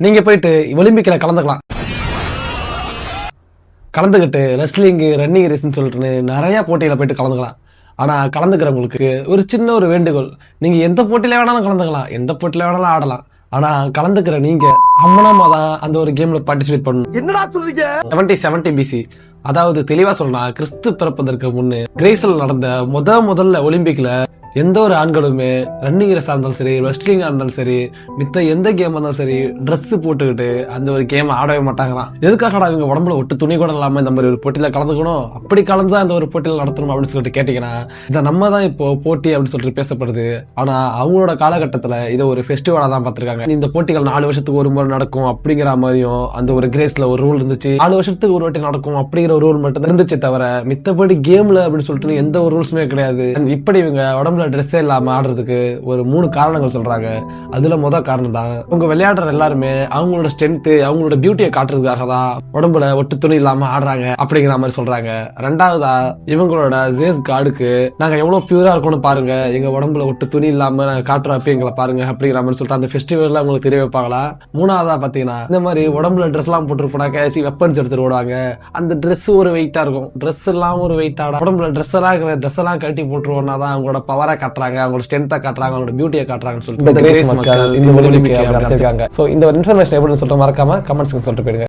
நீங்க போயிட்டு ஒலிம்பிக்ல கலந்துக்கிட்டு ரெஸ்லிங் ரன்னிங் ரேஸ்ன்னு சொல்லிட்டு நிறைய போட்டியில போயிட்டு கலந்துக்கலாம். ஆனா கலந்துக்கிறவங்களுக்கு ஒரு சின்ன ஒரு வேண்டுகோள், நீங்க எந்த போட்டியில வேணாலும் கலந்துக்கலாம், எந்த போட்டியில வேணாலும் ஆடலாம். ஆனா கலந்துக்கிற நீங்க அம்மனமா தான் அந்த ஒரு கேம்ல பார்ட்டிசிபேட் பண்ணணும். என்னடா சொல்றீங்க? 70 பிசி, அதாவது தெளிவா சொல்லனா கிறிஸ்து பிறப்பதற்கு முன்னு கிரேஸ்ல நடந்த முதல்ல ஒலிம்பிக்ல எந்த ஒரு ஆண்களுமே ரன்னிங் ரேஸா இருந்தாலும் சரி, ரெஸ்லிங்கா இருந்தாலும் சரி, மித்த எந்த கேம் இருந்தாலும் சரி, ட்ரெஸ் போட்டுக்கிட்டு அந்த ஒரு கேம் ஆடவே மாட்டாங்களாம். எதுக்காகடா இவங்க உடம்புல ஒட்டு துணி கூட இல்லாம இந்த மாதிரி ஒரு போட்டியில கலந்துக்கணும், அப்படி கலந்தா இந்த ஒரு போட்டியில நடத்தணும் அப்படின்னு சொல்லிட்டு கேட்டீங்கன்னா, இதை நம்ம தான் இப்போ போட்டி அப்படின்னு சொல்லிட்டு பேசப்படுது. ஆனா அவங்களோட காலகட்டத்துல இதை ஒரு ஃபெஸ்டிவலா தான் பார்த்திருக்காங்க. இந்த போட்டிகள் 4 வருஷத்துக்கு ஒரு முறை நடக்கும் அப்படிங்கிற மாதிரியும் அந்த ஒரு கிரேஸ்ல ஒரு ரூல் இருந்துச்சு. 4 வருஷத்துக்கு ஒரு வாட்டி நடக்கும் அப்படிங்கிற ஒரு ரூல் மட்டும் இருந்துச்சு தவிர மித்தபடி கேம்ல அப்படின்னு சொல்லிட்டு எந்த ஒரு ரூல்ஸுமே கிடையாது. இப்படி இவங்க உடம்புல ட்ரெஸ்ஸே இல்லாம ஆடுறதுக்கு ஒரு 3 காரணங்கள் சொல்றாங்க. அதுல முதல் காரணம் தான், உங்க விளையாடுற எல்லாருமே அவங்களோட ஸ்ட்ரென்த், அவங்களோட பியூட்டியை காட்டுறதுக்காக தான் உடம்புல ஒட்டு துணி இல்லாம ஆடுறாங்க அப்படிங்கிற மாதிரி சொல்றாங்க. ரெண்டாவதா, இவங்களோட ஜேஸ் கார்டுக்கு நாங்க எவ்வளவு பியூரா இருக்கணும் பாருங்க, எங்க உடம்புல ஒட்டு துணி இல்லாம நாங்க காட்டுறப்ப எங்களை பாருங்க அப்படிங்கிற மாதிரி சொல்லிட்டு அந்த ஃபெஸ்டிவல்ல உங்களுக்கு தெரிய வைப்பாங்களா. மூணாவதா பாத்தீங்கன்னா, இந்த மாதிரி உடம்புல ட்ரெஸ் எல்லாம் போட்டு போனாக்க வெப்பன்ஸ் எடுத்துட்டு ஓடுவாங்க. அந்த ட்ரெஸ் ஒரு வெயிட்டா இருக்கும், ட்ரெஸ் எல்லாம் ஒரு வெயிட்டா, உடம்புல ட்ரெஸ் எல்லாம் கட்டி போட்டுருவோம்னா தான் அவங்களோட பவரா காட்டுறாங்க, அவங்களோட ஸ்ட்ரென்த்தா காட்டுறாங்க, அவங்களோட பியூட்டியை காட்டுறாங்கன்னு சொல்லிட்டு இந்த கிரேஸ் மக்கள் இந்த ஒலிம்பிக்கை நடத்திருக்காங்க. சோ இந்த ஒரு இன்ஃபர்மேஷன் எப்படின்னு சொல்லிட்டு மறக்காம கமெண்ட்ஸ்க்கு சொல்லிட்டு போயிடுங்க.